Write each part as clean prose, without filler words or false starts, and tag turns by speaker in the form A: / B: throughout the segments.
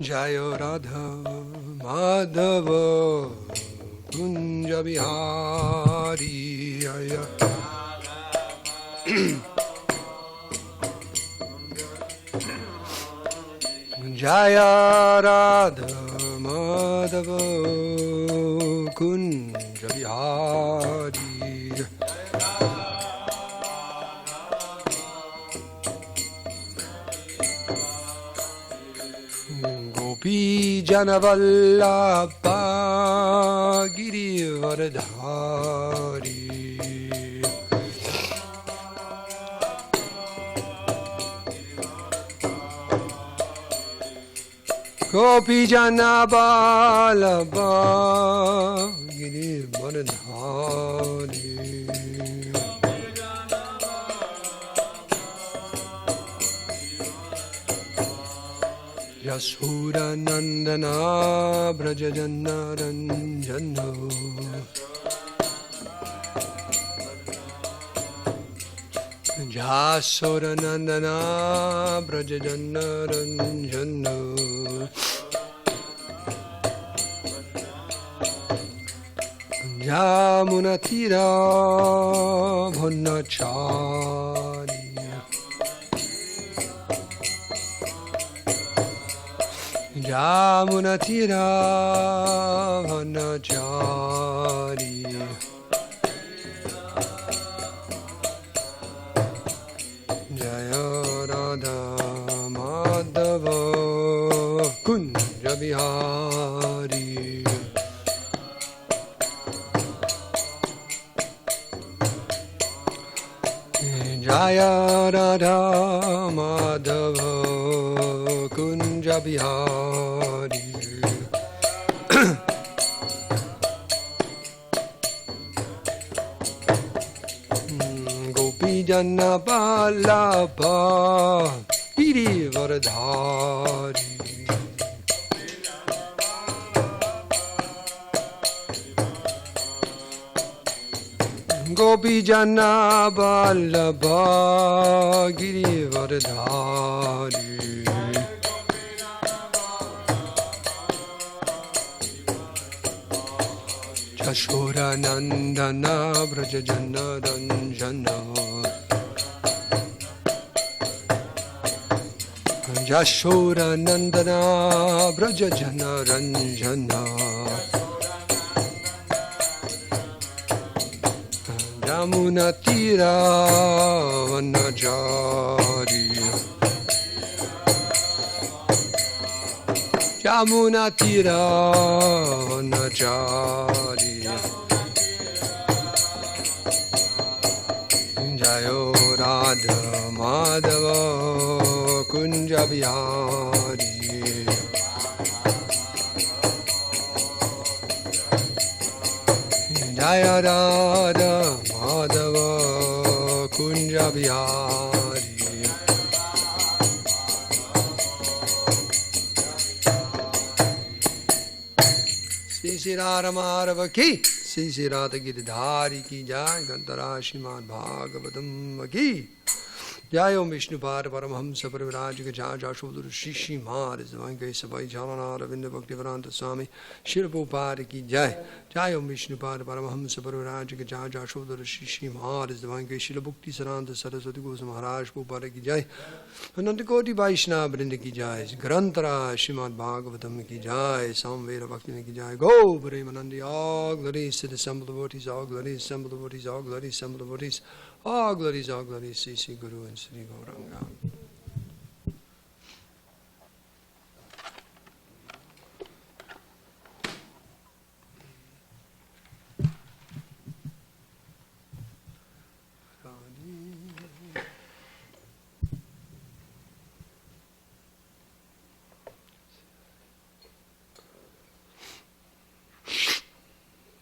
A: Jaya Radha Madhava Kunja Bihari Jaya Jaya Radha Madhava Kunja Bihari Gopi Janavallabha Girivardhari Gopi Janavallabha Girivardhari Yasura Nandana Brajajana Ranjano Yasura Nandana Brajajana Ranjano Yamunatira Bhannachari Yamunatira Bhannachari Jaya Radha Madhava Kunja Bihari Jaya Radha Madhava Kunja Bihari Gopi Jana Vallabha Girivardhari Gopi Jana Vallabha Girivardhari Yashoda Nandana Brajajana Ranjana Yashoda Nandana Brajajana Ranjana Yamuna Tira Vanajari Yamuna Tira Vanajari Jayo Radha Madhava Kunja Bihari Jaya Radha Madhava Kunja Bihari Sri Radha Madhava ki Sri Radha Giridhari ki Jai Gantara Shrimad Bhagavatam ki Jai Om Vishnu Pada Paramhamsa Parivrajika Jai Jashodhara Shishi Maharaj Vankai Sabai Jalanara Ravinda Bhaktivedanta Swami Shri Prabhupada ki Jai Jai Om Vishnu Pada Paramhamsa Parivrajika Jai Jashodhara Shishi Maharaj Vankai Shri Bhakti Saranta Saraswati Goswami Maharaj Prabhupada ki Jai Ananta Koti Vaishnava Vrinda ki Jai Grantara Shrimad Bhagavatam ki Jai Samveda Bhakti ki Jai Go Premanandi all glories to the assembled devotees, all glories, assembled devotees, all glories, assembled devotees, all glories, Sri Guru and Sri Gauranga.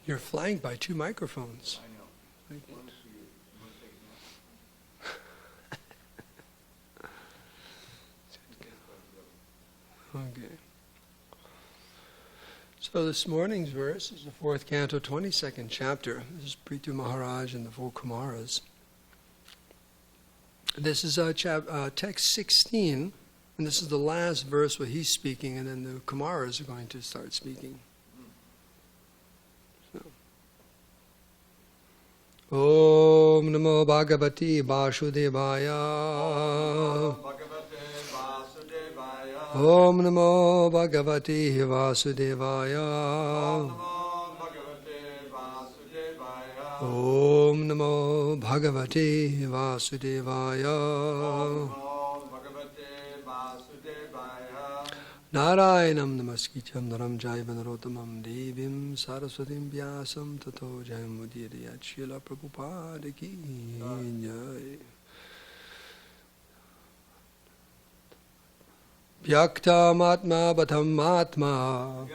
A: You're flanked by two microphones.
B: I know.
A: Thank you. Okay. So this morning's verse is the 4th canto, 22nd chapter. This is Prithu Maharaj and the four Kumaras. This is text 16 in And this is the last verse where he's speaking, and then the Kumaras are going to start speaking. Om Namo Bhagavati Vasudevaya. Om Namo Bhagavati Vasudevaya. Om Namo Bhagavati Vasudevaya. Narayanam Namaskitam Naram Jaiva Narotamam Devim Saraswatim Vyasam Tato Jayamudiyat Srila Prabhupada Ki Jai. Vyaktamatma Bhatamatma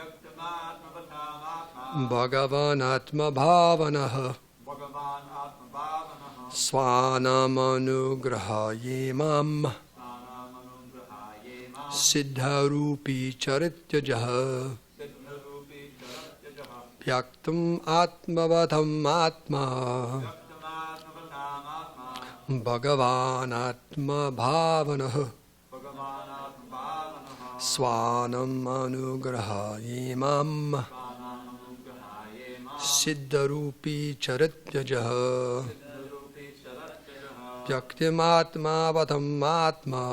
A: Bhagavan Atma Bhavanaha Svanamanugrahayemam Siddharupi Charityajaha Vyaktam Atmavatham Atma Bhagavan Atma Bhavanaha Svanam Anugrahayemam Siddharupi Charityajaha Vyaktam Atmavatham Atma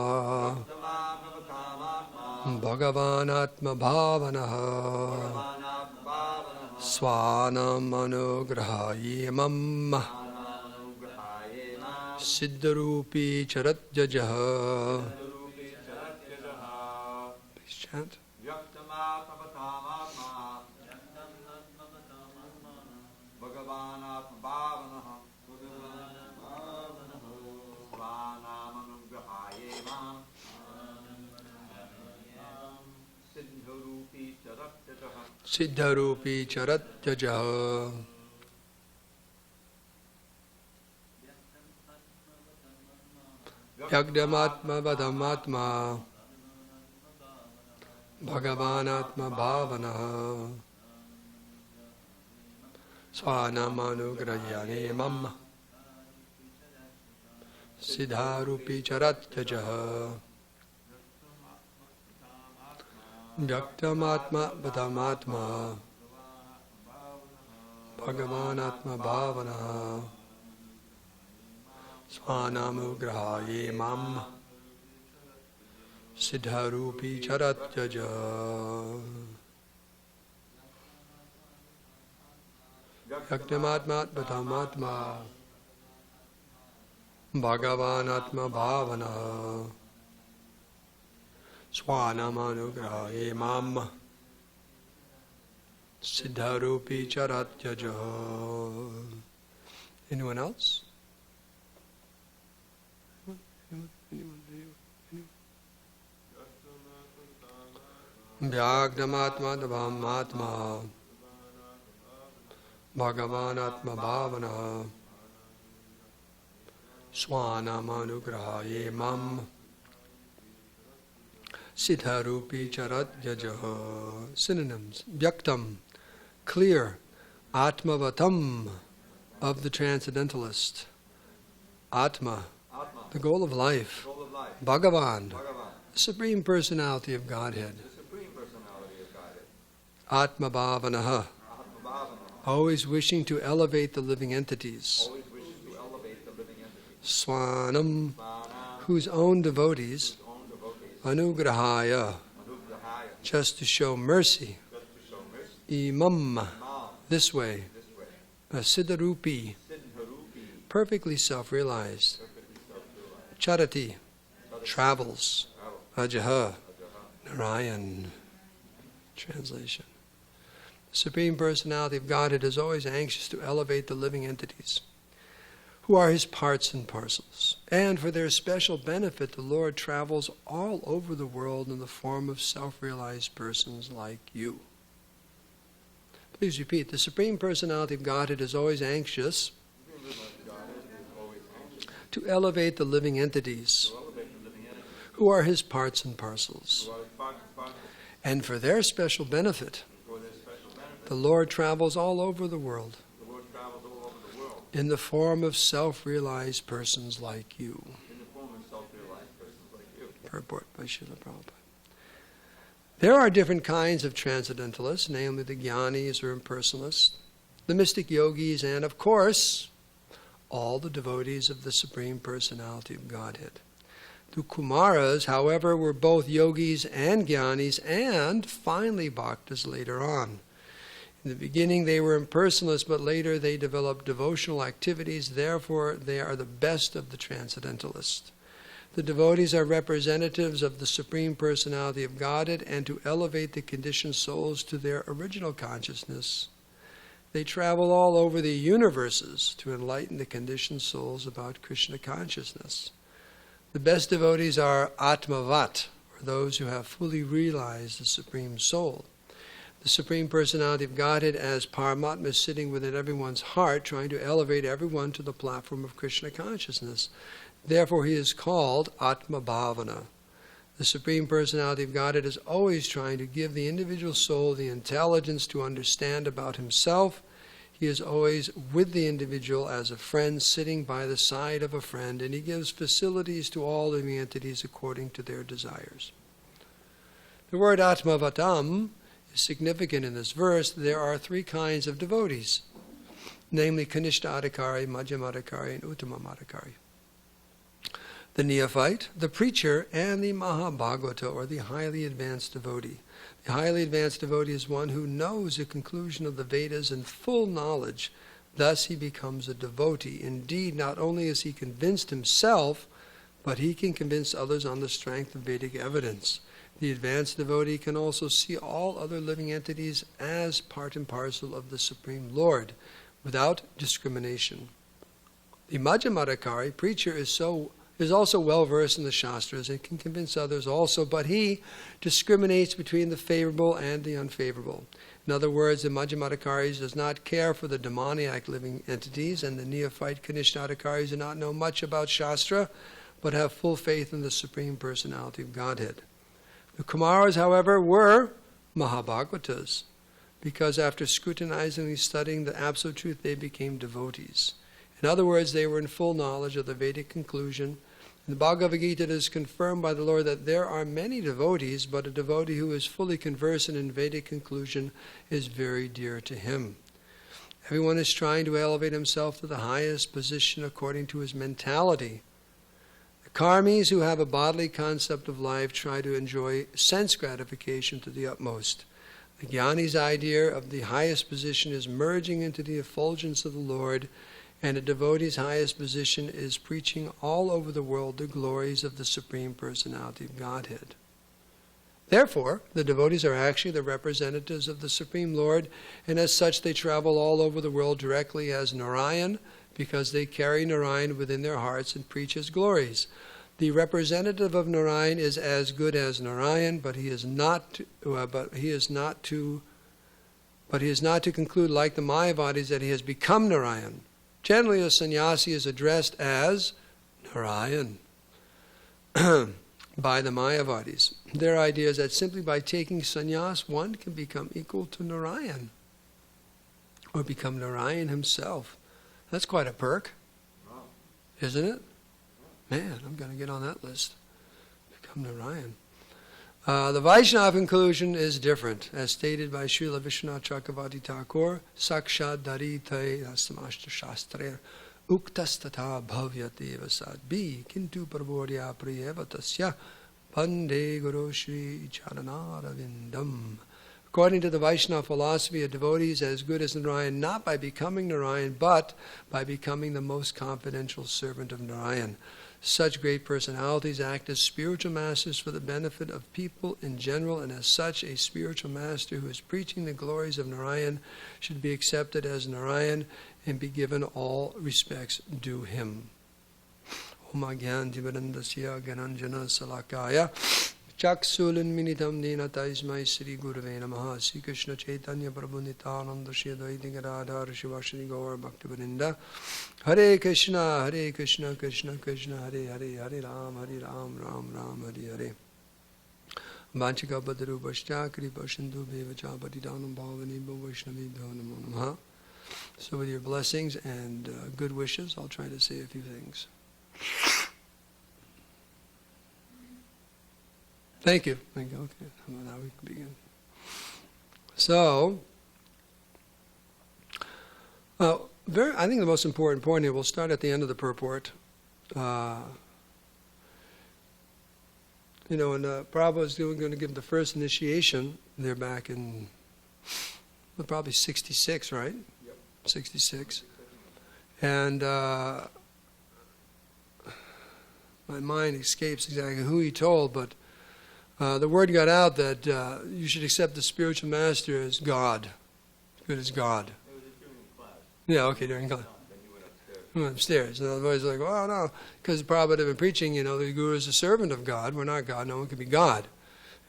A: Bhagavan Atma Bhavanaha Svanam Anugrahayemam Siddharupi Charatyajaha. Please chant. Siddharupi Charatyajaha. Yagdamatma Vadamatma Bhagavanatma Bhavanaha Svanamanugrahyanimam Siddharupi Charatyajaha. Vyaktamatma Vadamatma Bhagavanatma Bhavanaha Swanamugrahayemam Siddharupi Charatyajaha. Vyaktamatma Vadamatma Bhagavanatma Bhavanaha Swanamanugrahayemam Siddharupi Charatyajaha. Anyone else? Vyagdamatma Davamatma Bhagavanatma Bhavanaha Swanamanugrahayemam Siddharupi Charatyajaha. Synonyms. Vyaktam, clear. Atmavatam, of the transcendentalist. Atma, the goal of life. Bhagavan, the Supreme Personality of Godhead. Atma Bhavanaha, always wishing to elevate the living entities. Swanam, whose own devotees. Anugrahaya, just to show mercy. Imam, this way. Siddharupi, perfectly self-realized. Charati, travels. Ajaha, Narayan. Translation. The Supreme Personality of Godhead is always anxious to elevate the living entities, who are his parts and parcels. And for their special benefit, the Lord travels all over the world in the form of self-realized persons like you. Please repeat. The Supreme Personality of Godhead is always anxious to elevate the living entities, who are his parts and parcels. And for their special benefit, the Lord travels all over the world in the form of self-realized persons like you. Purport by Srila Prabhupada. There are different kinds of transcendentalists, namely the Jnanis or impersonalists, the mystic yogis, and of course, all the devotees of the Supreme Personality of Godhead. The Kumaras, however, were both yogis and Jnanis, and finally bhaktas later on. In the beginning they were impersonalists, but later they developed devotional activities, therefore they are the best of the transcendentalists. The devotees are representatives of the Supreme Personality of Godhead, and to elevate the conditioned souls to their original consciousness, they travel all over the universes to enlighten the conditioned souls about Krishna consciousness. The best devotees are Atmavat, or those who have fully realized the Supreme Soul. The Supreme Personality of Godhead as Paramatma is sitting within everyone's heart, trying to elevate everyone to the platform of Krishna consciousness. Therefore he is called Atma Bhavana. The Supreme Personality of Godhead is always trying to give the individual soul the intelligence to understand about himself. He is always with the individual as a friend, sitting by the side of a friend, and he gives facilities to all living entities according to their desires. The word Atmavatam is significant in this verse. There are three kinds of devotees, namely Kanishta Adhikari, Madhyama Adhikari, and Uttama Adhikari. The neophyte, the preacher, and the Mahabhagavata, or the highly advanced devotee. The highly advanced devotee is one who knows the conclusion of the Vedas in full knowledge. Thus he becomes a devotee. Indeed, not only is he convinced himself, but he can convince others on the strength of Vedic evidence. The advanced devotee can also see all other living entities as part and parcel of the Supreme Lord, without discrimination. The Madhyamadhikari, preacher, is also well versed in the Shastras and can convince others also, but he discriminates between the favorable and the unfavorable. In other words, the Madhyamadhikaris does not care for the demoniac living entities, and the neophyte Kanishta-adhikaris do not know much about Shastra, but have full faith in the Supreme Personality of Godhead. The Kumaras, however, were Mahabhagavatas, because after scrutinizingly studying the Absolute Truth, they became devotees. In other words, they were in full knowledge of the Vedic conclusion. In the Bhagavad Gita, it is confirmed by the Lord that there are many devotees, but a devotee who is fully conversant in Vedic conclusion is very dear to him. Everyone is trying to elevate himself to the highest position according to his mentality. The karmis who have a bodily concept of life try to enjoy sense gratification to the utmost. The jnani's idea of the highest position is merging into the effulgence of the Lord, and a devotee's highest position is preaching all over the world the glories of the Supreme Personality of Godhead. Therefore, the devotees are actually the representatives of the Supreme Lord, and as such they travel all over the world directly as Narayan, because they carry Narayan within their hearts and preach his glories. The representative of Narayan is as good as Narayan, but he is not to conclude like the Mayavadis that he has become Narayan. Generally, a sannyasi is addressed as Narayan by the Mayavadis. Their idea is that simply by taking sannyas, one can become equal to Narayan, or become Narayan himself. That's quite a perk, isn't it? Man, I'm going to get on that list. Become Narayan. The Vaishnava conclusion is different, as stated by Srila Vishwanath Chakravarti Thakur, Sakshat Darite Asamashta Shastre Uktastata Bhavyate Vasadbi Kintu Parvorya Priyeva Tasya Pande Guru Shri Charanara. According to the Vaishnava philosophy, a devotee is as good as Narayan not by becoming Narayan, but by becoming the most confidential servant of Narayan. Such great personalities act as spiritual masters for the benefit of people in general, and as such, a spiritual master who is preaching the glories of Narayan should be accepted as Narayan and be given all respects due him. Om Agyan Divarandasya Gananjana Salakaya Chaksulunminitam Dinatai Sri Gurave Namaha Sri Krishna Chaitanya Prabhu Nityananda Shri Advaita Gadadhar Shivashri Gaur Bhaktivinoda Hare Krishna Krishna Krishna Hare Hare Hare Ram Ram Ram Hare Hare Vanchika Badaru Bhashya Kripa Sindhu Bevacha Patidanam Bhavani Vaishnavi Namo Namaha. So with your blessings and good wishes, I'll try to say a few things. Thank you. Thank you. Okay. Now we can begin. So, I think the most important point here, we'll start at the end of the purport. When Prabhupada was going to give the first initiation, they're back in probably 66, right?
B: Yep.
A: 66. And my mind escapes exactly who he told, but the word got out that you should accept the spiritual master as God, as good as God.
B: It was just during class.
A: Yeah, okay, during class.
B: Then you went upstairs.
A: Went upstairs. And everybody's like, oh, no, because Prabhupada had been preaching, the Guru is a servant of God. We're not God. No one can be God.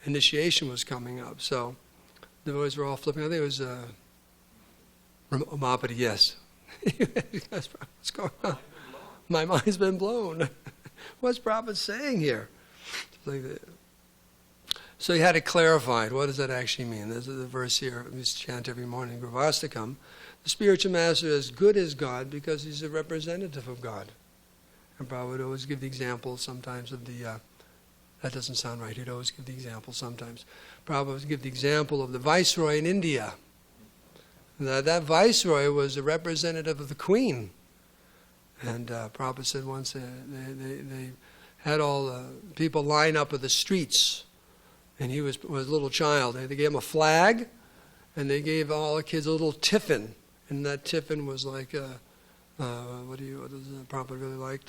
A: Initiation was coming up. So the boys were all flipping. I think it was Umapati, yes. What's going on? My mind's been blown. What's Prabhupada saying here? So he had it clarified. What does that actually mean? There's the verse here we chant every morning, Gurvastakam. The spiritual master is good as God because he's a representative of God. And Prabhupada would always give the example sometimes of the, that doesn't sound right, he'd always give the example sometimes. Prabhupada would give the example of the viceroy in India. That viceroy was a representative of the queen. And Prabhupada said once they had all the people line up at the streets. And he was a little child. They gave him a flag, and they gave all the kids a little tiffin. And that tiffin was like, what does Prabhupada really like?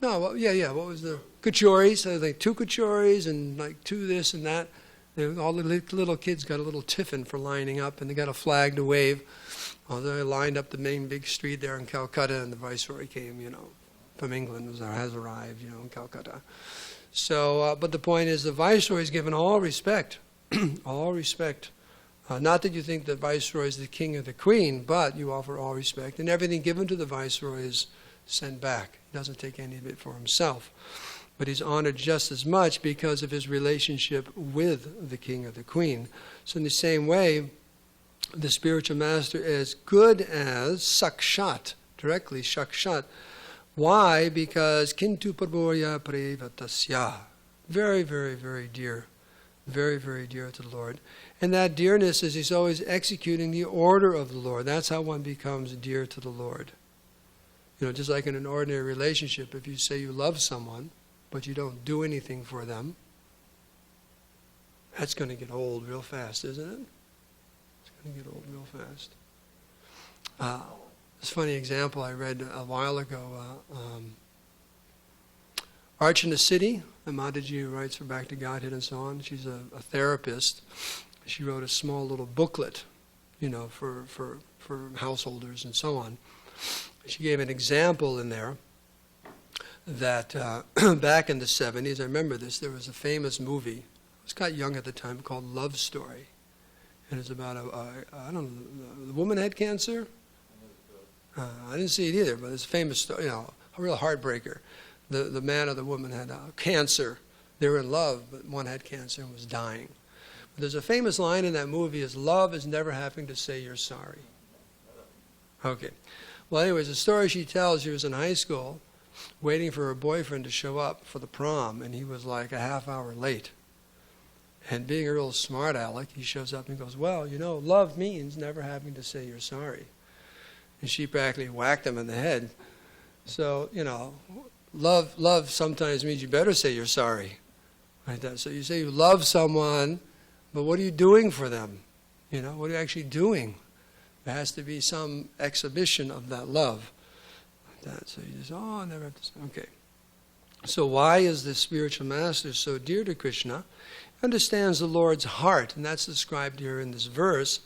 A: What was the kachoris? So like 2 kachoris and like 2 this and that. All the little kids got a little tiffin for lining up, and they got a flag to wave. They lined up the main big street there in Calcutta, and the viceroy came, from England, has arrived, in Calcutta. So, but the point is, the viceroy is given all respect, all respect. Not that you think the viceroy is the king or the queen, but you offer all respect, and everything given to the viceroy is sent back. He doesn't take any of it for himself. But he's honored just as much because of his relationship with the king or the queen. So in the same way, the spiritual master is good as sakshat, directly sakshat. Why? Because kintu parborya prevatasya. Very, very, very dear. Very, very dear to the Lord. And that dearness is he's always executing the order of the Lord. That's how one becomes dear to the Lord. Just like in an ordinary relationship, if you say you love someone, but you don't do anything for them, that's going to get old real fast, isn't it? It's going to get old real fast. This funny example I read a while ago. Archana Siddhi, the Mataji who writes for Back to Godhead and so on, she's a therapist. She wrote a small little booklet, for householders and so on. She gave an example in there that back in the 70s, I remember this, there was a famous movie, I was quite young at the time, called Love Story. And it's about the woman had cancer. I didn't see it either, but it's a famous story, a real heartbreaker. The man or the woman had cancer. They were in love, but one had cancer and was dying. But there's a famous line in that movie is, love is never having to say you're sorry. Okay. Well, anyways, the story she tells, she was in high school, waiting for her boyfriend to show up for the prom, and he was like a half hour late. And being a real smart aleck, he shows up and goes, well, love means never having to say you're sorry. And she practically whacked him in the head. So, love sometimes means you better say you're sorry. Like that. So you say you love someone, but what are you doing for them? What are you actually doing? There has to be some exhibition of that love. Like that. So you just, I never have to say, okay. So why is the spiritual master so dear to Krishna? Understands the Lord's heart, and that's described here in this verse,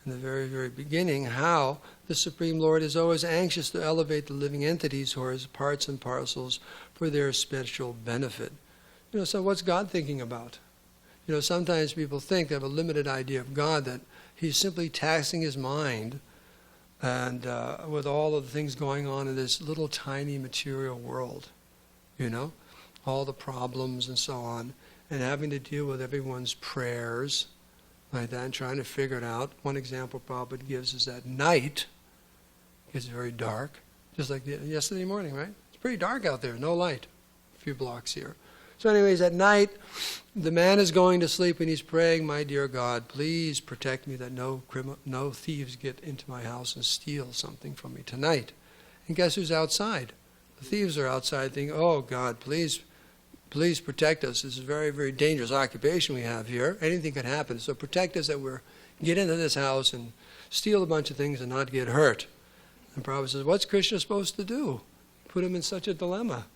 A: in the very, very beginning, how the Supreme Lord is always anxious to elevate the living entities who are his parts and parcels for their special benefit. So what's God thinking about? Sometimes people think they have a limited idea of God, that he's simply taxing his mind and with all of the things going on in this little tiny material world, all the problems and so on, and having to deal with everyone's prayers, like that, and trying to figure it out. One example Prabhupada gives is at night, it gets very dark, just like yesterday morning, right? It's pretty dark out there, no light. few blocks here. So anyways, at night, the man is going to sleep and he's praying, my dear God, please protect me that no thieves get into my house and steal something from me tonight. And guess who's outside? The thieves are outside thinking, oh God, please protect us. This is a very, very dangerous occupation we have here. Anything could happen. So protect us that we're get into this house and steal a bunch of things and not get hurt. And Prabhupada says, what's Krishna supposed to do? Put him in such a dilemma.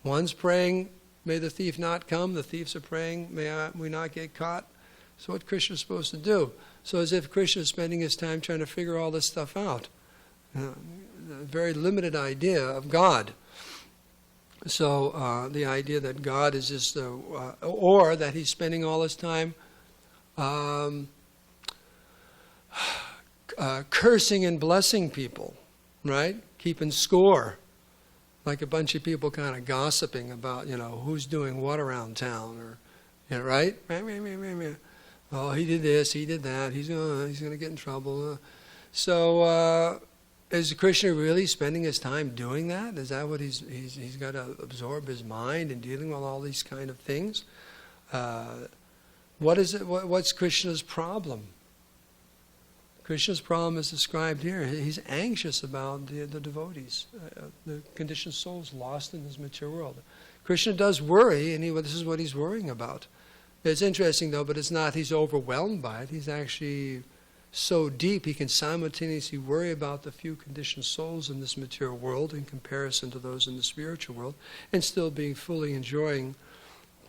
A: One's praying, may the thief not come. The thieves are praying, may we not get caught. So what Krishna's supposed to do? So as if Krishna is spending his time trying to figure all this stuff out. A very limited idea of God. So the idea that God is just, or that he's spending all his time cursing and blessing people, right? Keeping score. Like a bunch of people kind of gossiping about, who's doing what around town, or, right? Oh, he did this, he did that, he's going to get in trouble. So is Krishna really spending his time doing that? Is that what he's got to absorb his mind in dealing with all these kind of things? What is it? What's Krishna's problem? Krishna's problem is described here. He's anxious about the devotees, the conditioned souls lost in this material world. Krishna does worry, and this is what he's worrying about. It's interesting, though, but it's not he's overwhelmed by it. He's actually so deep he can simultaneously worry about the few conditioned souls in this material world in comparison to those in the spiritual world, and still being fully enjoying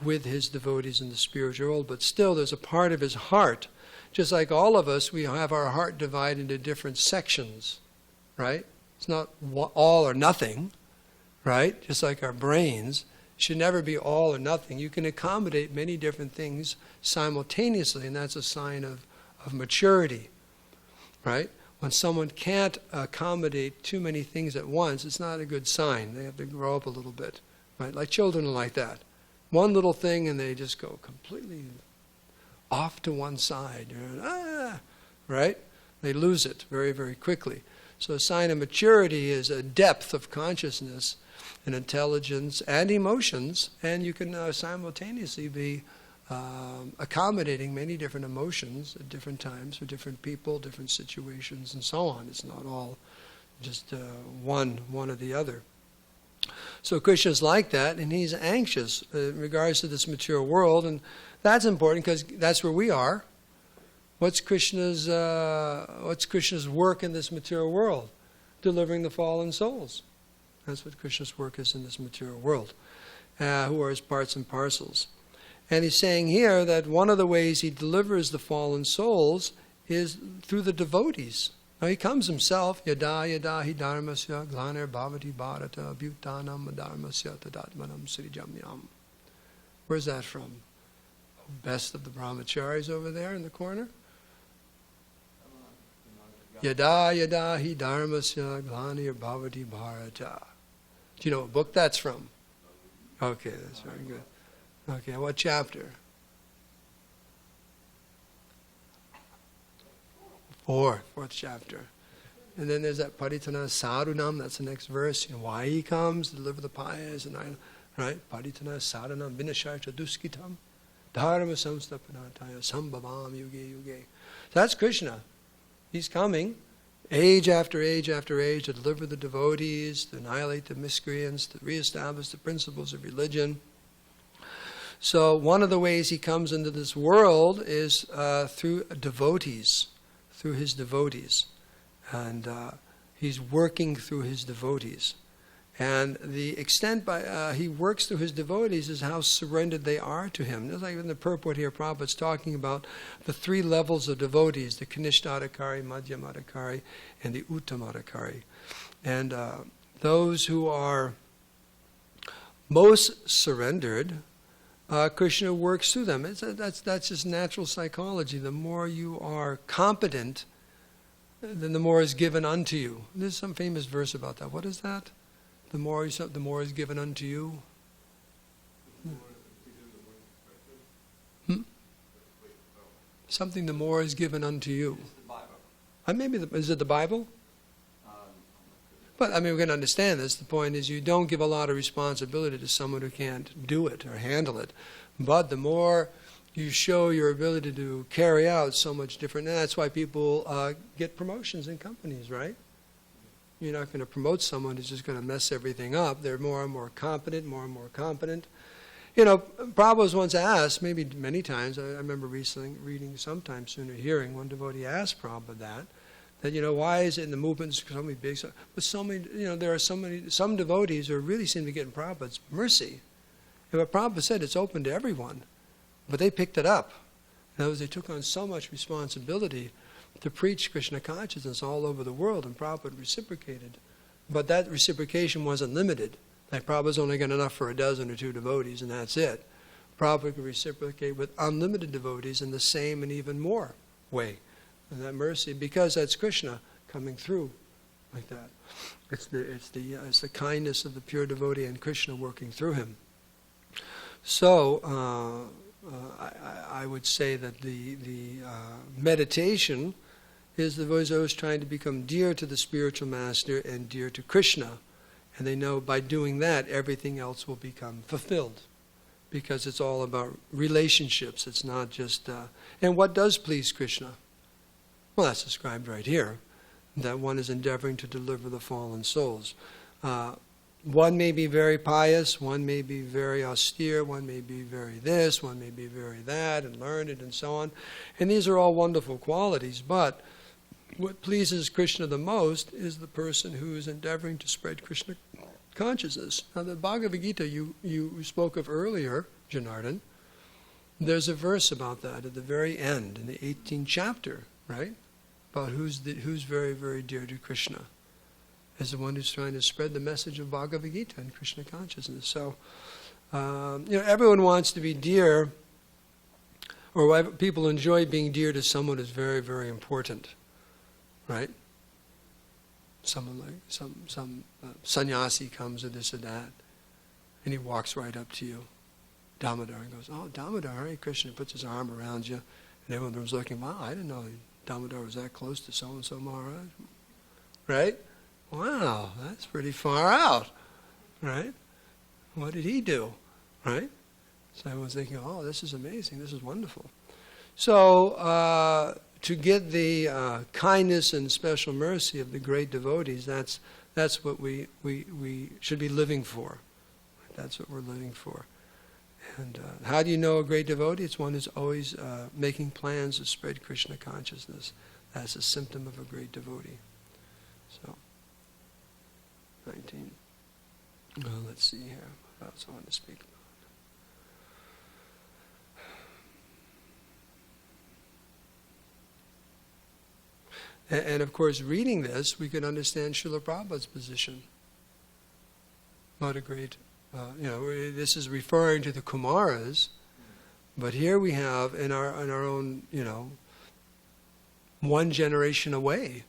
A: with his devotees in the spiritual world. But still, there's a part of his heart. Just like all of us, we have our heart divided into different sections, right? It's not all or nothing, right? Just like our brains should never be all or nothing. You can accommodate many different things simultaneously, and that's a sign of maturity, right? When someone can't accommodate too many things at once, it's not a good sign. They have to grow up a little bit, right? Like children are like that. One little thing and they just go completely off to one side, right? They lose it very, very quickly. So a sign of maturity is a depth of consciousness and intelligence and emotions, and you can simultaneously be accommodating many different emotions at different times for different people, different situations, and so on. It's not all just one or the other. So Krishna's like that, and he's anxious in regards to this material world, and that's important because that's where we are. What's Krishna's work in this material world? Delivering the fallen souls. That's what Krishna's work is in this material world, who are his parts and parcels. And he's saying here that one of the ways he delivers the fallen souls is through the devotees. Now he comes himself, yada yada hi dharmasya glaner bhavati bharata bhutanam dharmasya tadatmanam srijamyam. Where's that from? Best of the brahmacharis over there in the corner. Yada yada hi dharmasya glaner bhavati bharata. Do you know what book that's from? Okay, that's very good. Okay, what chapter? 4th chapter. And then there's that Paritana Sadhunam, that's the next verse. Why he comes to deliver the pious, and right? Paritana Sadhunam Vinashaya Duskitam Dharma Samstapanataya Sambhavam Yuge Yuge. So that's Krishna. He's coming, age after age after age, to deliver the devotees, to annihilate the miscreants, to reestablish the principles of religion. So one of the ways he comes into this world is through devotees, through his devotees. And he's working through his devotees. And the extent by he works through his devotees is how surrendered they are to him. Just like in the purport here, Prabhupada's talking about the 3 levels of devotees, the Kanishta-adhikari, Madhyama-adhikari, and the Uttama-adhikari. And those who are most surrendered, Krishna works through them. That's just natural psychology. The more you are competent, then the more is given unto you. There's some famous verse about that. What is that? The more is given unto you. Something the more is given unto you.
B: It's the Bible.
A: Is it the Bible? But, I mean, we can understand this. The point is you don't give a lot of responsibility to someone who can't do it or handle it. But the more you show your ability to carry out so much different, and that's why people get promotions in companies, right? You're not going to promote someone who's just going to mess everything up. They're more and more competent, more and more competent. You know, Prabhupada was once asked, maybe many times, I remember recently reading sometime soon or hearing one devotee ask Prabhupada that, you know, why is it in the movements so many big, but so many, you know, there are some devotees who really seem to get in Prabhupada's mercy. And what Prabhupada said, it's open to everyone. But they picked it up. In other words, they took on so much responsibility to preach Krishna consciousness all over the world, and Prabhupada reciprocated. But that reciprocation wasn't limited. Like Prabhupada's only got enough for a dozen or two devotees, and that's it. Prabhupada could reciprocate with unlimited devotees in the same and even more way. And that mercy, because that's Krishna coming through like that. It's the kindness of the pure devotee and Krishna working through him. So I would say that the meditation is the devotees always trying to become dear to the spiritual master and dear to Krishna. And they know by doing that, everything else will become fulfilled. Because it's all about relationships. It's not just... and what does please Krishna? Well, that's described right here. That one is endeavoring to deliver the fallen souls. One may be very pious, one may be very austere, one may be very this, one may be very that, and learned and so on. And these are all wonderful qualities, but what pleases Krishna the most is the person who is endeavoring to spread Krishna consciousness. Now, the Bhagavad Gita you spoke of earlier, Janardhan, there's a verse about that at the very end, in the 18th chapter, right? About who's very, very dear to Krishna, as the one who's trying to spread the message of Bhagavad Gita and Krishna consciousness. So, everyone wants to be dear, or people enjoy being dear to someone who's very, very important. Right? Someone like some sannyasi comes or this or that, and he walks right up to you, Damodar, and goes, "Oh, Damodar, Hare Krishna," puts his arm around you, and everyone was looking, "Wow, I didn't know Damodar was that close to so and so Maharaj." Right? Wow, that's pretty far out. Right? What did he do? Right? So everyone's thinking, "Oh, this is amazing. This is wonderful." So. To get the kindness and special mercy of the great devotees, that's what we should be living for. That's what we're living for. And how do you know a great devotee? It's one who's always making plans to spread Krishna consciousness. That's a symptom of a great devotee. So, 19. Well, let's see here. What else I want to speak about? And of course, reading this, we can understand Srila Prabhupada's position. What a great, this is referring to the Kumaras, but here we have in our own, one generation away.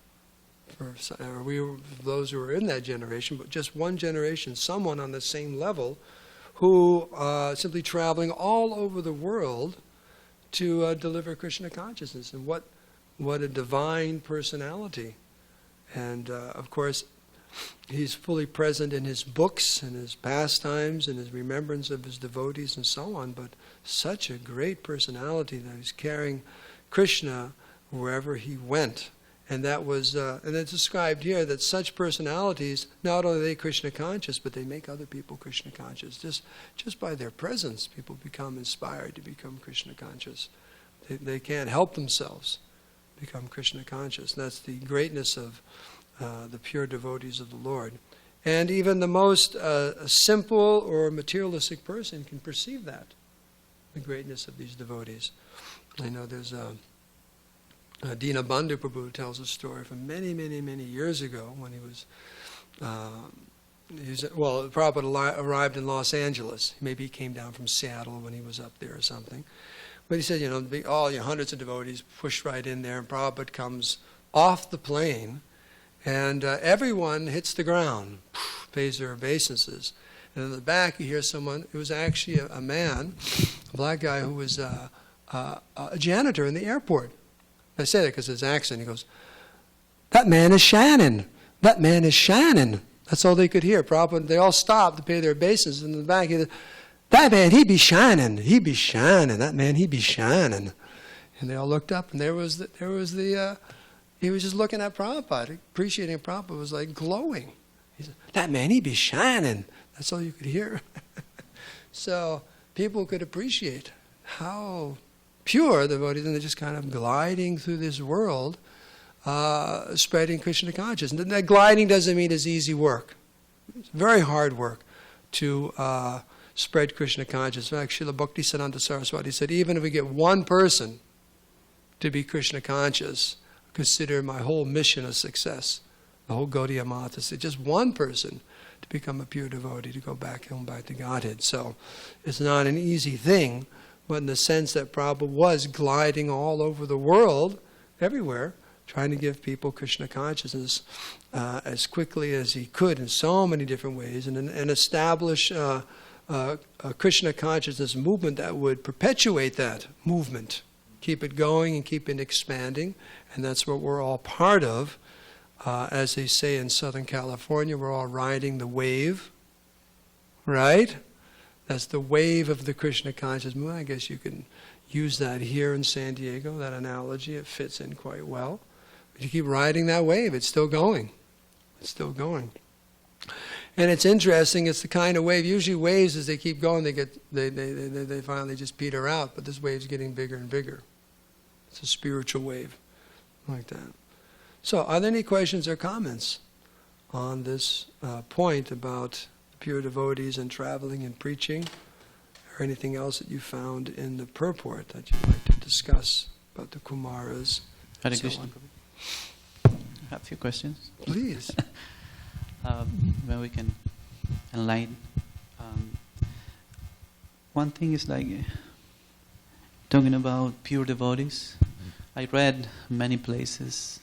A: Those who are in that generation, but just one generation, someone on the same level, who simply traveling all over the world to deliver Krishna consciousness. And what a divine personality. And of course, he's fully present in his books and his pastimes and his remembrance of his devotees and so on, but such a great personality that he's carrying Krishna wherever he went. And that was, and it's described here that such personalities, not only are they Krishna conscious, but they make other people Krishna conscious. Just by their presence, people become inspired to become Krishna conscious. They can't help themselves become Krishna conscious. And that's the greatness of the pure devotees of the Lord. And even the most simple or materialistic person can perceive that, the greatness of these devotees. I know there's Dinabandhu Prabhu tells a story from many, many, many years ago when he was, Prabhupada arrived in Los Angeles. Maybe he came down from Seattle when he was up there or something. But he said, hundreds of devotees pushed right in there, and Prabhupada comes off the plane, and everyone hits the ground, pays their obeisances. And in the back, you hear someone, it was actually a man, a black guy who was a janitor in the airport. I say that because of his accent. He goes, "That man is Shannon." that man is shining. That's all they could hear. Prabhupada, they all stopped to pay their obeisances. In the back, that man, he be shining. He be shining. That man, he be shining. And they all looked up, and he was just looking at Prabhupada, appreciating Prabhupada. It was like glowing. He said, that man, he be shining. That's all you could hear. So people could appreciate how pure the devotees, and they're just kind of gliding through this world, spreading Krishna consciousness. And that gliding doesn't mean it's easy work. It's very hard work to spread Krishna consciousness. In fact, Srila Bhaktisiddhanta Saraswati said, even if we get one person to be Krishna conscious, consider my whole mission a success. The whole Gaudiya Mata said, just one person to become a pure devotee, to go back home, back to Godhead. So it's not an easy thing, but in the sense that Prabhupada was gliding all over the world, everywhere, trying to give people Krishna consciousness as quickly as he could in so many different ways, and establish a Krishna consciousness movement that would perpetuate that movement, keep it going and keep it expanding, and that's what we're all part of. As they say in Southern California, we're all riding the wave, right? That's the wave of the Krishna conscious movement. I guess you can use that here in SanDiego, that analogy. It fits in quite well. But you keep riding that wave. It's still going. It's still going. And it's interesting. It's the kind of wave. Usually waves, as they keep going, they finally just peter out. But this wave's getting bigger and bigger. It's a spiritual wave, like that. So, are there any questions or comments on this point about pure devotees and traveling and preaching, or anything else that you found in the purport that you'd like to discuss about the Kumaras?
C: Harekrishna. I have a few questions.
A: Please.
C: Where we can enlighten. One thing is like talking about pure devotees. I read many places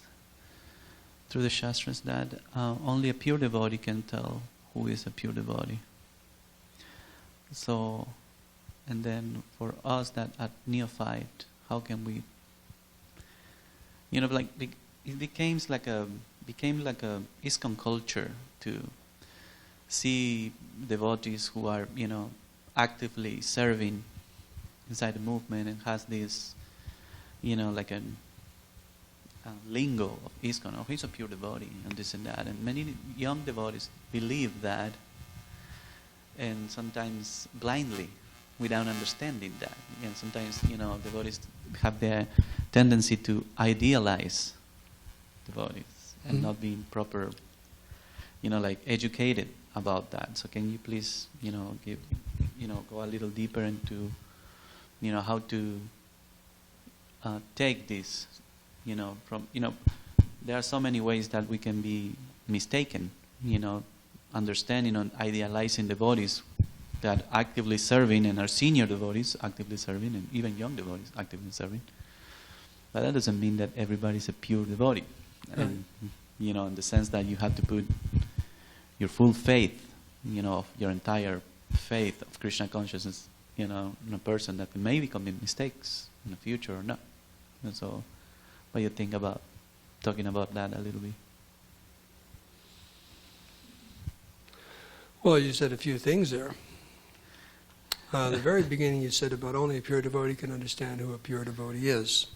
C: through the Shastras that only a pure devotee can tell who is a pure devotee. So, and then for us that are neophyte, how can we, like it became like a ISKCON culture to see devotees who are, actively serving inside the movement, and has this, like a lingo of ISKCON. Oh, he's a pure devotee, and this and that. And many young devotees believe that, and sometimes blindly, without understanding that. And sometimes, devotees have the tendency to idealize devotees and not being proper, like educated about that. So can you please, give, go a little deeper into, how to take this, from, there are so many ways that we can be mistaken, understanding and idealizing devotees that actively serving, and are senior devotees actively serving, and even young devotees actively serving. But that doesn't mean that everybody's a pure devotee. And, in the sense that you have to put your full faith, of your entire faith of Krishna consciousness, in a person that may commit mistakes in the future or not. And so, what do you think about talking about that a little bit?
A: Well, you said a few things there. At the very beginning you said about only a pure devotee can understand who a pure devotee is.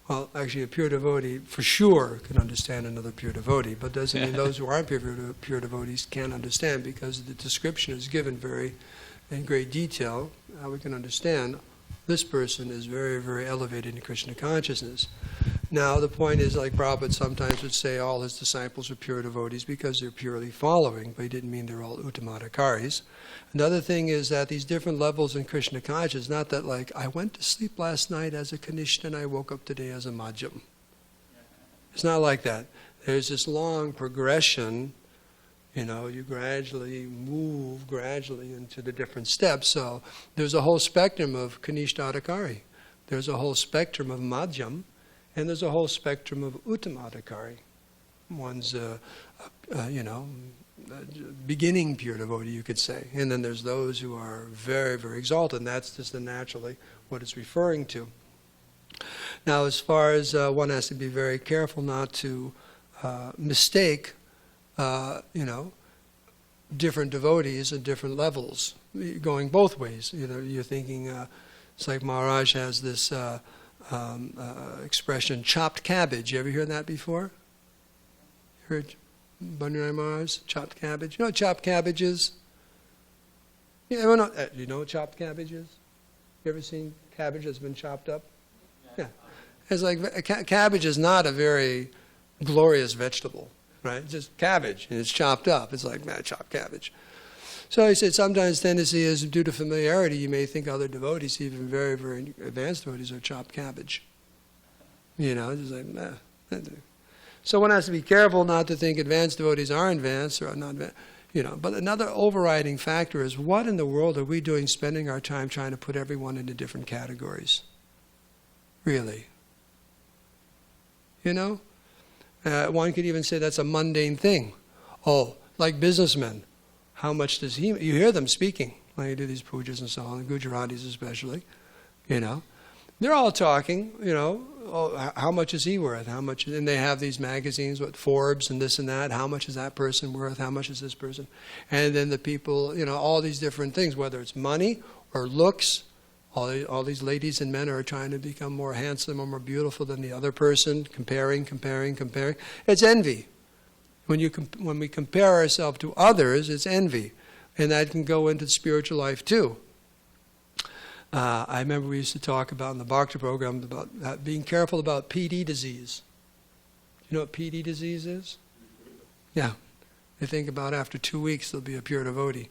A: Well, actually a pure devotee for sure can understand another pure devotee, but doesn't mean those who aren't pure devotees can't understand, because the description is given in great detail. How we can understand this person is very, very elevated in Krishna consciousness. Now, the point is, like Prabhupada sometimes would say all his disciples are pure devotees because they're purely following, but he didn't mean they're all uttamadhikaris. Another thing is that these different levels in Krishna consciousness, not that like, I went to sleep last night as a Kanishta and I woke up today as a Madhyam. It's not like that. There's this long progression, you gradually move into the different steps. So there's a whole spectrum of Kanishta-adhikari. There's a whole spectrum of Madhyam, and there's a whole spectrum of Uttamadhikari. One's, beginning pure devotee, you could say. And then there's those who are very, very exalted, and that's just naturally what it's referring to. Now, as far as one has to be very careful not to mistake different devotees at different levels, going both ways. You're thinking, it's like Maharaj has this expression, chopped cabbage. You ever heard that before? Heard Bhanurai Maharaj, chopped cabbage? You know what chopped cabbage is? You know what chopped cabbage is? You ever seen cabbage that's been chopped up? Yeah. It's like, cabbage is not a very glorious vegetable, right? It's just cabbage, and it's chopped up. It's like, man, chopped cabbage. So he said sometimes tendency is, due to familiarity, you may think other devotees, even very, very advanced devotees, are chopped cabbage. Just like, nah. So one has to be careful not to think advanced devotees are advanced or are not advanced. But another overriding factor is, what in the world are we doing spending our time trying to put everyone into different categories? Really? One could even say that's a mundane thing. Oh, like businessmen. How much does he... You hear them speaking when you do these pujas and so on, the Gujaratis especially. They're all talking, oh, how much is he worth? How much? And they have these magazines with Forbes and this and that. How much is that person worth? How much is this person? And then the people, all these different things, whether it's money or looks. All these ladies and men are trying to become more handsome or more beautiful than the other person, comparing. It's envy. When we compare ourselves to others, it's envy. And that can go into spiritual life too. I remember we used to talk about in the Bhakti program about being careful about PD disease. You know what PD disease is? Yeah. They think about after 2 weeks they'll be a pure devotee.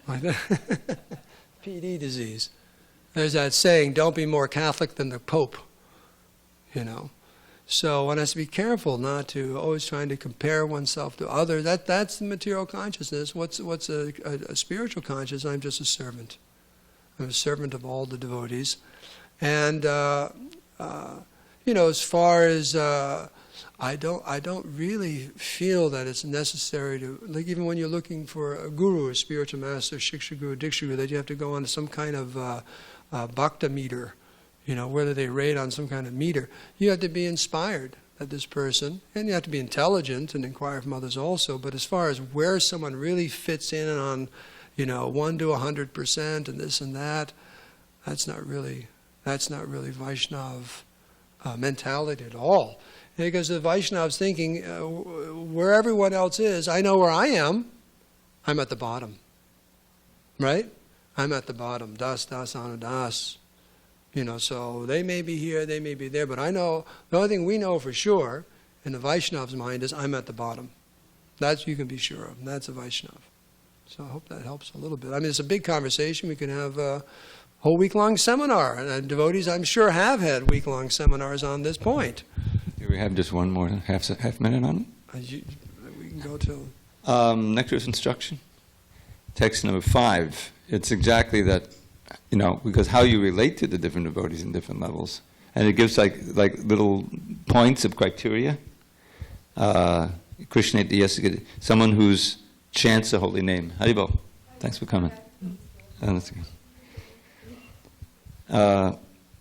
A: Like that. PD disease. There's that saying, don't be more Catholic than the Pope. So one has to be careful not to always trying to compare oneself to others. That's the material consciousness. What's a spiritual consciousness? I'm just a servant. I'm a servant of all the devotees. And, as far as, I don't really feel that it's necessary to, like even when you're looking for a guru, a spiritual master, shiksha guru, diksha guru, that you have to go on to some kind of bhakta meter, whether they rate on some kind of meter. You have to be inspired that this person, and you have to be intelligent and inquire from others also, but as far as where someone really fits in on 1 to 100% and this and that, that's not really Vaishnava mentality at all. Because the Vaishnava's thinking, where everyone else is, I know where I am. I'm at the bottom. Right? I'm at the bottom. Das, das. So they may be here, they may be there, but I know, the only thing we know for sure in the Vaishnava's mind is I'm at the bottom. That's you can be sure of. And that's a Vaishnava. So I hope that helps a little bit. I mean, it's a big conversation. We can have a whole week-long seminar. And devotees, I'm sure, have had week-long seminars on this point.
D: Do we have just one more half minute on it?
A: We can go to...
D: Nectar's instruction. Text number 5. It's exactly that, because how you relate to the different devotees in different levels. And it gives like little points of criteria. Krishna, someone who's chants the holy name. Haribol. Thanks for coming. That's good.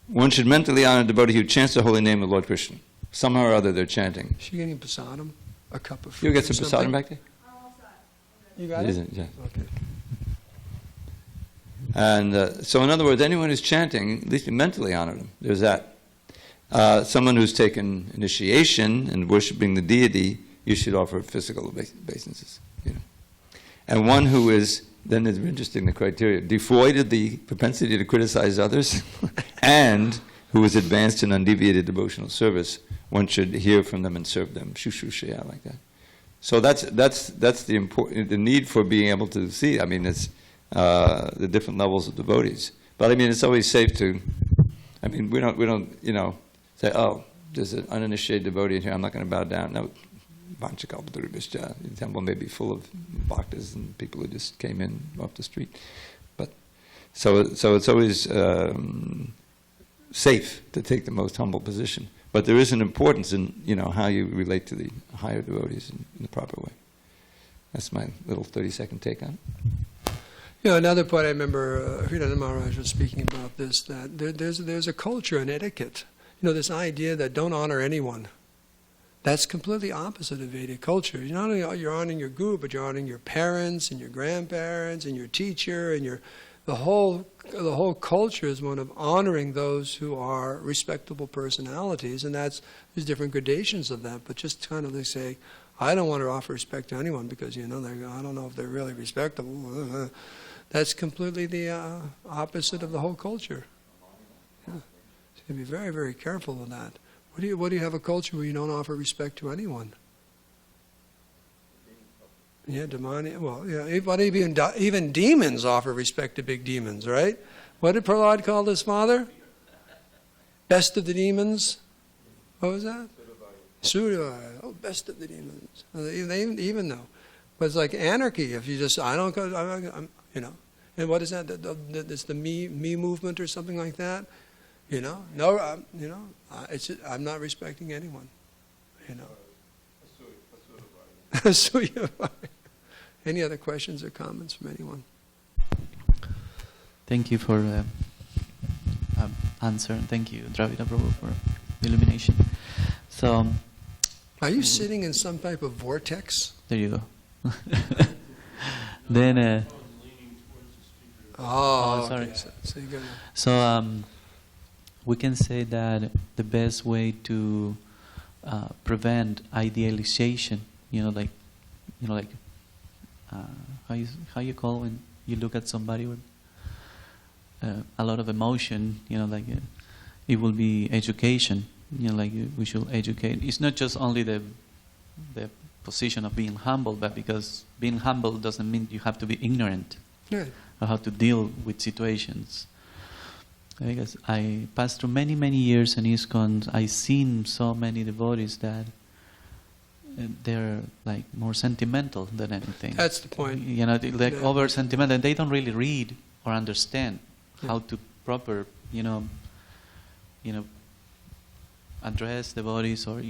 D: One should mentally honor a devotee who chants the holy name of Lord Krishna. Somehow or other they're chanting.
A: Is she getting prasadam? A cup of fruit?
D: You get some prasadam back there?
A: You got it?
D: Yeah.
A: Okay.
D: And so in other words, anyone who's chanting, at least you mentally honor them. There's that. Someone who's taken initiation and worshipping the deity, you should offer physical obeisances. And one who is, then it's interesting the criteria, devoid of the propensity to criticize others, and who is advanced in undeviated devotional service, one should hear from them and serve them, shushushaya, like that. So that's the need for being able to see. I mean, it's the different levels of devotees. But I mean, it's always safe to. I mean, we don't say, oh, there's an uninitiated devotee in here, I'm not going to bow down. No. The temple may be full of bhaktas and people who just came in off the street, but so it's always safe to take the most humble position. But there is an importance in how you relate to the higher devotees in the proper way. That's my little 30-second take on it.
A: Another point I remember Hridana Maharaj was speaking about this, that there's a culture and etiquette. This idea that don't honor anyone. That's completely opposite of Vedic culture. Not only you're honoring your guru, but you're honoring your parents and your grandparents and your teacher and the whole culture is one of honoring those who are respectable personalities, and there's different gradations of that. But just kind of like say, I don't want to offer respect to anyone because I don't know if they're really respectable. That's completely the opposite of the whole culture. Yeah. So you have to be very, very careful with that. What do you have a culture where you don't offer respect to anyone? Yeah, demonic. Well, yeah, but even demons offer respect to big demons, right? What did Prahlad call his father? Best of the demons. What was that? Surya. Oh, best of the demons. Even though, but it's like anarchy. If you just, I don't go, And what is that? It's the me movement or something like that. No, I'm not respecting anyone. Any other questions or comments from anyone?
C: Thank you for answer, and thank you, Dravida Prabhu, for the illumination. So,
A: are you sitting in some type of vortex?
C: There you go. Then. Sorry.
A: Okay. So you're gonna.
C: So we can say that the best way to prevent idealization, how you call when you look at somebody with a lot of emotion, it will be education. We should educate. It's not just only the position of being humble, but because being humble doesn't mean you have to be ignorant.
A: Yeah.
C: Or how to deal with situations. Because I passed through many, many years in ISKCON, I've seen so many devotees that they're like more sentimental than anything.
A: That's the point.
C: Over sentimental, and they don't really read or understand how to proper, address devotees or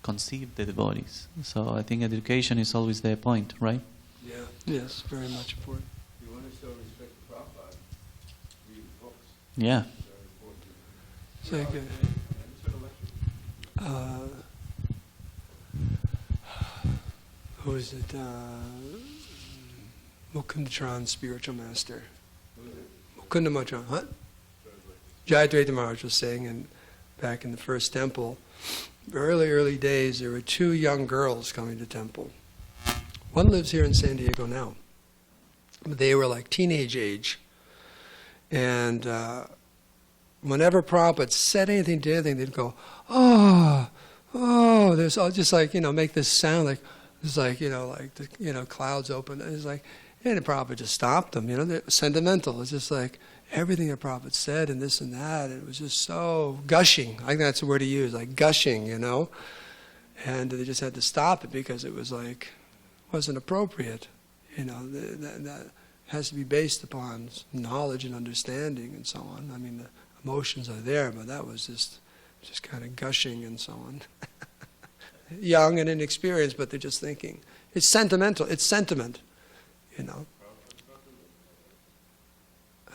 C: conceive the devotees. So I think education is always the point, right?
A: Yeah. Yes, very much important.
B: You want to show respect to Prabhupada, read the books.
C: Yeah.
A: So good. Who is it? Mukundachan, spiritual master. Mukundamachan, huh? Jayadvaita Maharaj was saying back in the first temple, early days, there were two young girls coming to temple. One lives here in SanDiego now. They were like teenage age. And whenever Prabhupada said anything, did anything, they'd go, there's all just like, make this sound like, it's like, clouds open. It's like, and the Prabhupada just stopped them, they're sentimental. It's just like everything the Prabhupada said and this and that. It was just so gushing. I think that's the word he used, like gushing, And they just had to stop it because it was like, wasn't appropriate. That has to be based upon knowledge and understanding and so on. I mean, the emotions are there, but that was just kind of gushing and so on. Young and inexperienced, but they're just thinking. It's sentimental. It's sentiment,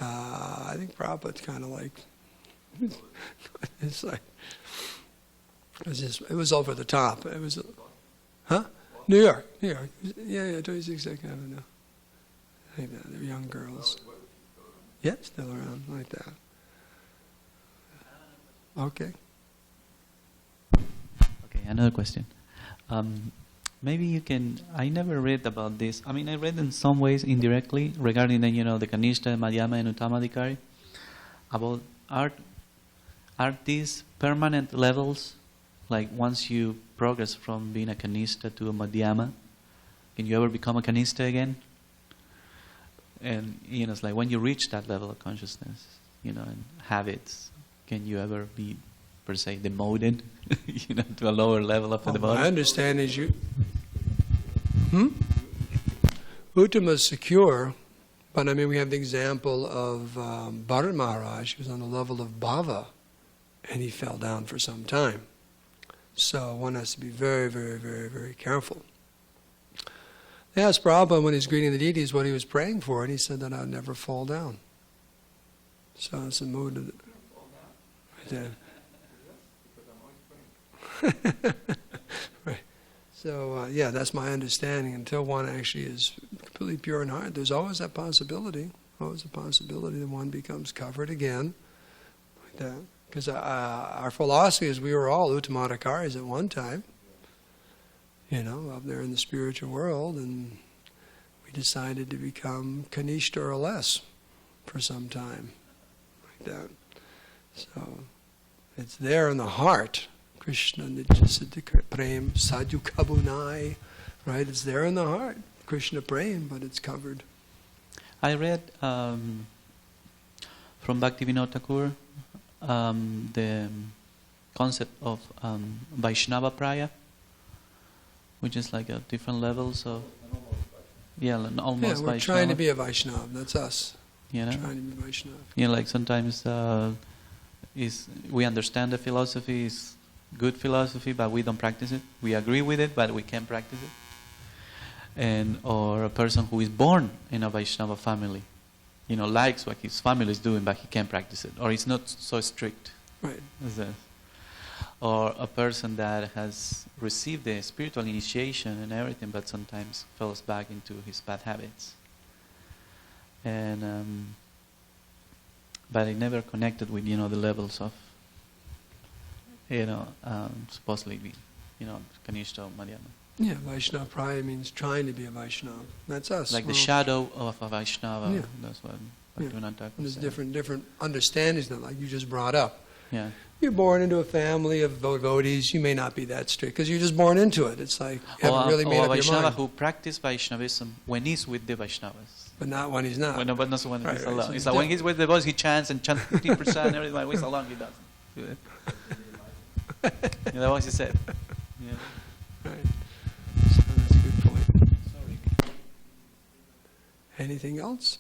A: I think Prabhupada's kind of like, it's like, it was over the top. It was, huh? New York. Yeah, 26th Avenue. I think they're young girls. Yeah, still around, like that. Okay.
C: Okay, another question. Maybe you can, I never read about this. I mean, I read in some ways indirectly regarding the Kanishta, Madhyama, and Uttamadhikari. About are these permanent levels? Like once you progress from being a Kanishta to a Madhyama, can you ever become a Kanishta again? And it's like when you reach that level of consciousness, and habits, can you ever be, per se, demoted, to a lower level of the body?
A: My understanding is Uttama is secure, but I mean we have the example of Bharat Maharaj, who was on the level of Bhava, and he fell down for some time. So one has to be very, very, very, very careful. They asked Prabhupada when he's greeting the deities what he was praying for, and he said that I'd never fall down. So it's a mood of Right. So, yeah, that's my understanding. Until one actually is completely pure in heart, there's always that possibility. Always a possibility that one becomes covered again. Like that. Because our philosophy is we were all Uttamadhikaris at one time. Up there in the spiritual world, and we decided to become Kanishta or less for some time. Like that. So, it's there in the heart. Krishna Nijasiddhika Prem Sadhu Kabunai. Right? It's there in the heart. Krishna Prem, but it's covered.
C: I read from Bhaktivinoda Thakur the concept of Vaishnava Praya, which is like different levels of... Yeah, almost
A: Vaishnava. We're trying to be a Vaishnava. That's us.
C: You know?
A: Trying to be Vaishnava.
C: Like sometimes we understand the philosophy is good philosophy, but we don't practice it. We agree with it, but we can't practice it. Or a person who is born in a Vaishnava family, likes what his family is doing, but he can't practice it, or it's not so strict.
A: Right.
C: As that. Or a person that has received the spiritual initiation and everything, but sometimes falls back into his bad habits. But it never connected with the levels of supposedly Kanishta or Madhyama.
A: Yeah, Vaishnava Praya means trying to be a Vaishnava. That's us.
C: Like the shadow of a Vaishnava.
A: Yeah.
C: That's what
A: Yeah.
C: Bhaktivinoda Thakur
A: There's
C: said.
A: different understandings that, like you just brought up.
C: Yeah.
A: You're born into a family of devotees. You may not be that strict because you're just born into it. It's like you haven't really made
C: or
A: up
C: a
A: your
C: Vaishnava
A: mind.
C: who practices Vaishnavism when he's with the Vaishnavas.
A: But not when he's not.
C: But not when
A: Right,
C: he's
A: right.
C: alone.
A: So
C: It's
A: it's
C: like when he's with the boys, he chants and chants 15% and everything. When he's alone, he doesn't do it. That's what he said. Yeah.
A: Right. So that's a good point.
C: Sorry.
A: Anything else?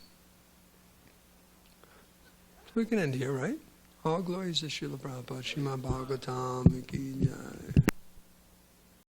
A: We can end here, right? All glories to Srila Prabhupada, Srimad Bhagavatam, Ki Jai.